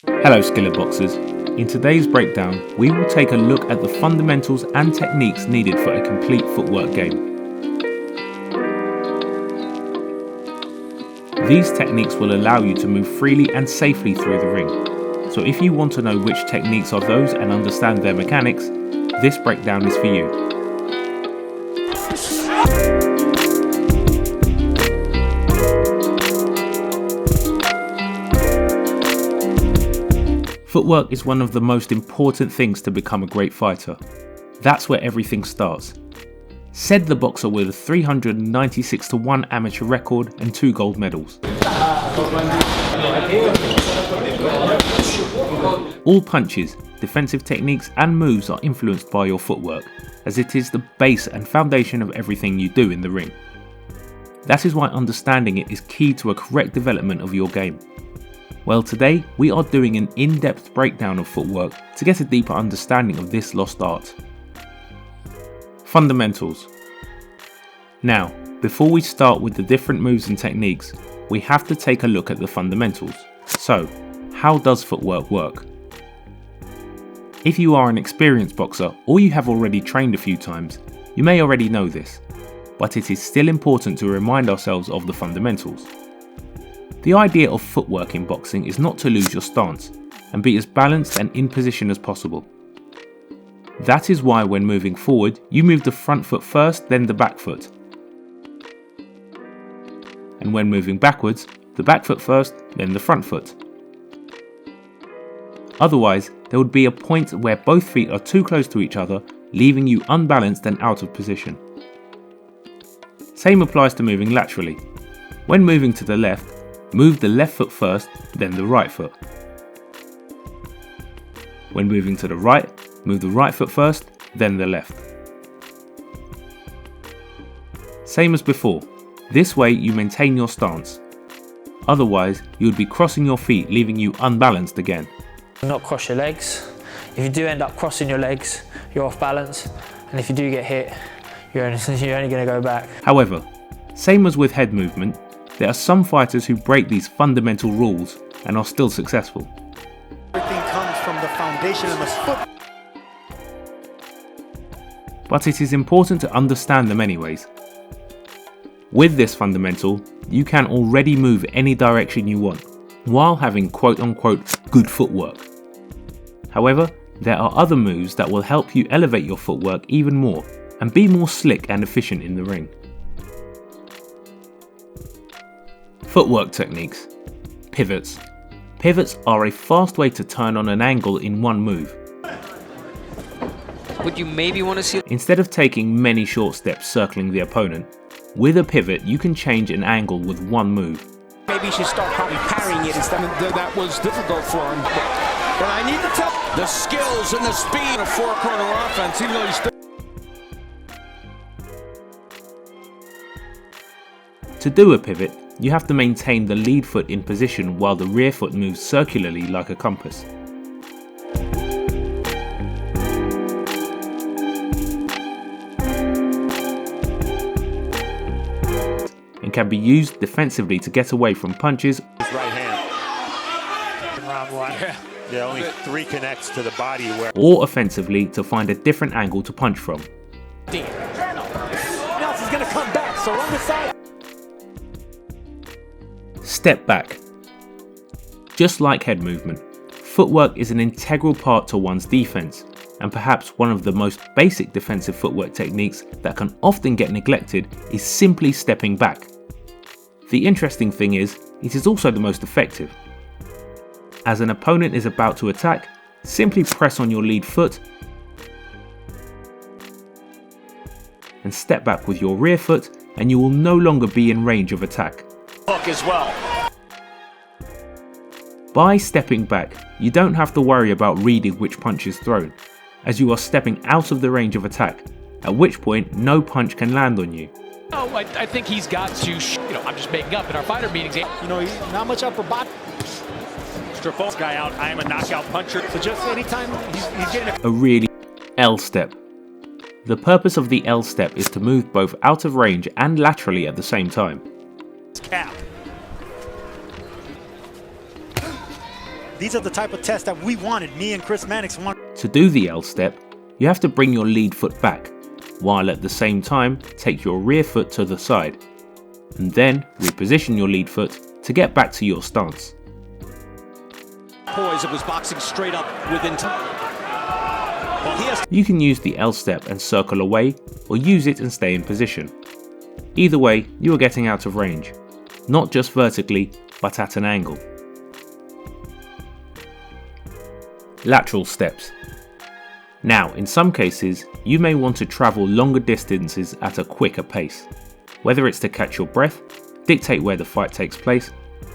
Hello Skillr Boxers. In today's breakdown, we will take a look at the fundamentals and techniques needed for a complete footwork game. These techniques will allow you to move freely and safely through the ring. So if you want to know which techniques are those and understand their mechanics, this breakdown is for you. Footwork is one of the most important things to become a great fighter. That's where everything starts. Said the boxer with a 396-1 amateur record and 2 gold medals. All punches, defensive techniques and moves are influenced by your footwork, as it is the base and foundation of everything you do in the ring. That is why understanding it is key to a correct development of your game. Well, today we are doing an in-depth breakdown of footwork to get a deeper understanding of this lost art. Fundamentals. Now, before we start with the different moves and techniques, we have to take a look at the fundamentals. So, how does footwork work? If you are an experienced boxer or you have already trained a few times, you may already know this, but it is still important to remind ourselves of the fundamentals. The idea of footwork in boxing is not to lose your stance and be as balanced and in position as possible. That is why when moving forward, you move the front foot first, then the back foot. And when moving backwards, the back foot first, then the front foot. Otherwise, there would be a point where both feet are too close to each other, leaving you unbalanced and out of position. Same applies to moving laterally. When moving to the left, move the left foot first, then the right foot. When moving to the right, move the right foot first, then the left. Same as before. This way you maintain your stance. Otherwise, you would be crossing your feet, leaving you unbalanced again. Not cross your legs. If you do end up crossing your legs, you're off balance. And if you do get hit, you're only going to go back. However, same as with head movement, there are some fighters who break these fundamental rules and are still successful. Everything comes from the foundation of the foot. But it is important to understand them anyways. With this fundamental, you can already move any direction you want, while having quote-unquote good footwork. However, there are other moves that will help you elevate your footwork even more and be more slick and efficient in the ring. Footwork techniques. Pivots. Pivots are a fast way to turn on an angle in one move. Would you maybe want to see... Instead of taking many short steps circling the opponent, with a pivot you can change an angle with one move. Maybe you should start probably parrying it instead of... That was difficult for him. But I need to tell... The skills and the speed of four-corner offense, even though he's... To do a pivot, you have to maintain the lead foot in position while the rear foot moves circularly like a compass. And can be used defensively to get away from punches. His right hand. Round one. Yeah, only 3 connects to the body. Or offensively to find a different angle to punch from. Else is going to come back, so on the side. Step back. Just like head movement, footwork is an integral part to one's defense, and perhaps one of the most basic defensive footwork techniques that can often get neglected is simply stepping back. The interesting thing is, it is also the most effective. As an opponent is about to attack, simply press on your lead foot and step back with your rear foot, and you will no longer be in range of attack. As well. By stepping back, you don't have to worry about reading which punch is thrown, as you are stepping out of the range of attack, at which point no punch can land on you. Oh, I think he's got to, I'm just making up in our fighter meetings. He's not much upper body. This guy out, I am a knockout puncher. So just anytime he's getting a really L step. The purpose of the L step is to move both out of range and laterally at the same time. cap. These are the type of tests that we wanted, me and Chris Mannix wanted. To do the L step, you have to bring your lead foot back, while at the same time take your rear foot to the side, and then reposition your lead foot to get back to your stance. Poise, it was boxing straight up within time. Well, you can use the L step and circle away, or use it and stay in position. Either way, you are getting out of range, not just vertically, but at an angle. Lateral steps. Now, in some cases, you may want to travel longer distances at a quicker pace, whether it's to catch your breath, dictate where the fight takes place,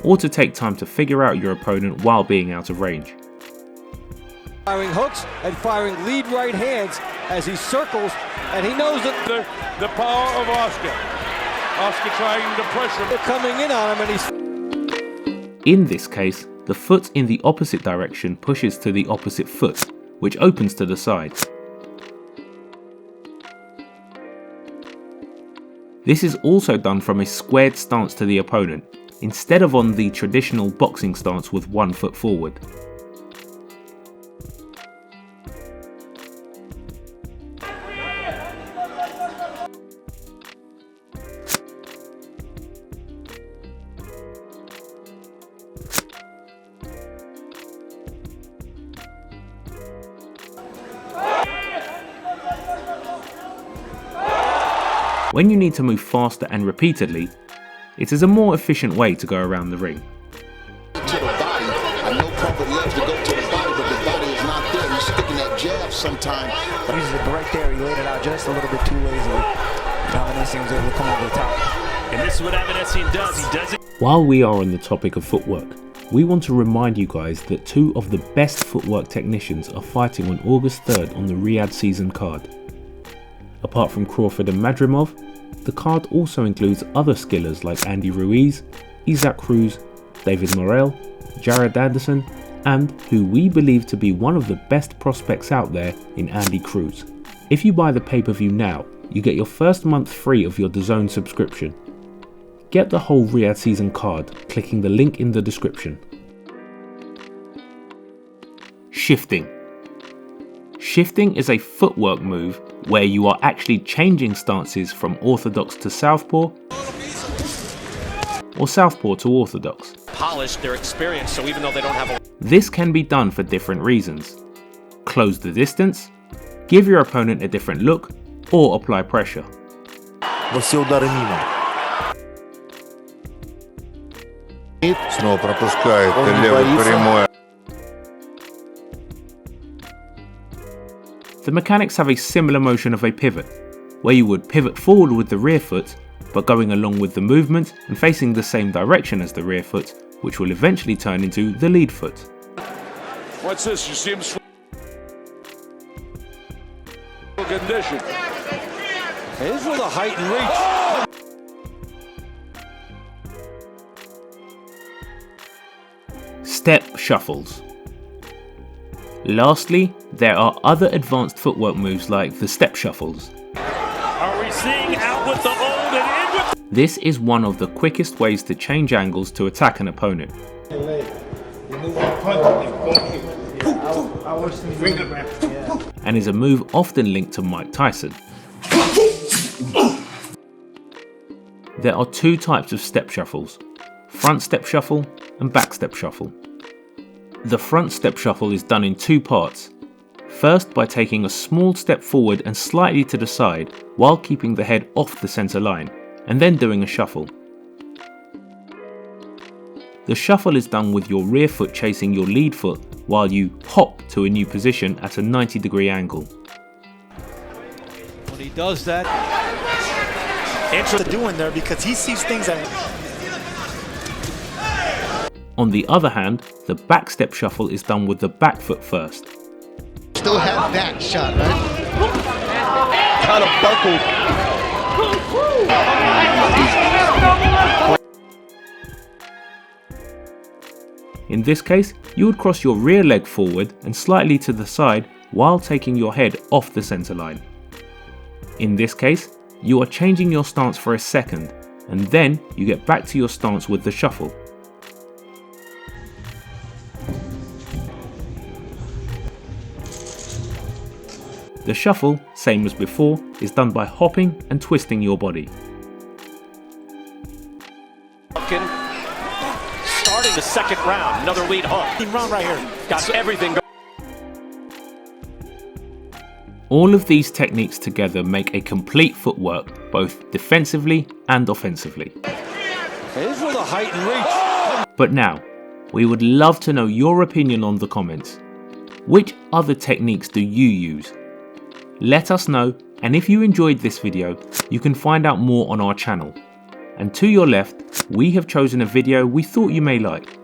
or to take time to figure out your opponent while being out of range. Firing hooks and firing lead right hands as he circles, and he knows that the power of Oscar. Oscar trying to pressure. They're coming in on him, and he's... In this case, the foot in the opposite direction pushes to the opposite foot, which opens to the side. This is also done from a squared stance to the opponent, instead of on the traditional boxing stance with one foot forward. When you need to move faster and repeatedly, it is a more efficient way to go around the ring. To the body, I know Crawford loves to go to the body, but the body is not there. He's sticking that jab sometime. Uses it right there. He laid it out just a little bit too lazily. Avanesian was able to come over the top. And this is what Avanesian does. He does it. While we are on the topic of footwork, we want to remind you guys that two of the best footwork technicians are fighting on August 3rd on the Ryhad season card. Apart from Crawford and Madrimov, the card also includes other skillers like Andy Ruiz, Isaac Cruz, David Morrell, Jared Anderson, and who we believe to be one of the best prospects out there in Andy Cruz. If you buy the pay-per-view now, you get your first month free of your DAZN subscription. Get the whole Ryhad season card clicking the link in the description. Shifting. Shifting is a footwork move where you are actually changing stances from orthodox to southpaw or southpaw to orthodox. Polish their experience, so even though they don't have a... This can be done for different reasons. Close the distance, give your opponent a different look, or apply pressure. Все удары мимо. Снова пропускает левый прямой. The mechanics have a similar motion of a pivot, where you would pivot forward with the rear foot, but going along with the movement and facing the same direction as the rear foot, which will eventually turn into the lead foot. What's this? You see him condition. Here's with a height and reach. Step shuffles. Lastly, there are other advanced footwork moves like the step shuffles. Are we seeing out with the old and in with... This is one of the quickest ways to change angles to attack an opponent. And is a move often linked to Mike Tyson. There are two types of step shuffles, front step shuffle and back step shuffle. The front step shuffle is done in two parts. First, by taking a small step forward and slightly to the side while keeping the head off the center line, and then doing a shuffle. The shuffle is done with your rear foot chasing your lead foot while you hop to a new position at a 90-degree angle. When he does that, to do in there because he sees things that... On the other hand, the back step shuffle is done with the back foot first. Still have that shot, right? Kind of buckled. In this case, you would cross your rear leg forward and slightly to the side while taking your head off the center line. In this case, you are changing your stance for a second, and then you get back to your stance with the shuffle. The shuffle, same as before, is done by hopping and twisting your body. Starting the second round, another lead hook. Round right here. Got everything going. All of these techniques together make a complete footwork, both defensively and offensively. Here's with a height and reach. But now, we would love to know your opinion on the comments. Which other techniques do you use? Let us know, and if you enjoyed this video, you can find out more on our channel. And to your left, we have chosen a video we thought you may like.